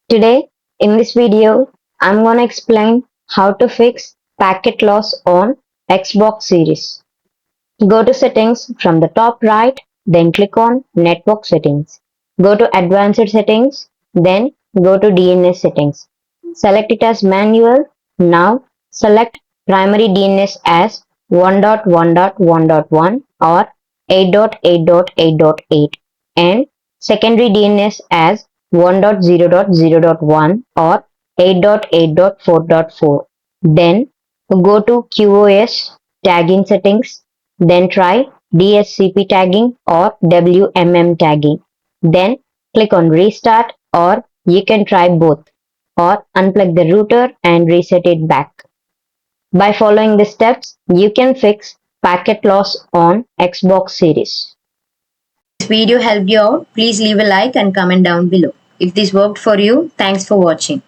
Today, in this video, I'm gonna explain how to fix packet loss on Xbox Series. Go to Settings from the top right, then click on Network Settings. Go to Advanced Settings, then go to DNS Settings. Select it as Manual. Now select Primary DNS as 1.1.1.1 or 8.8.8.8 and Secondary DNS as 1.0.0.1 or 8.8.4.4. Then go to QoS tagging settings, then try DSCP tagging or WMM tagging. Then click on restart, or you can try both, or unplug the router and reset it back. By following the steps, you can fix packet loss on Xbox Series. This video helped you out, please leave a like and comment down below. If this worked for you, thanks for watching.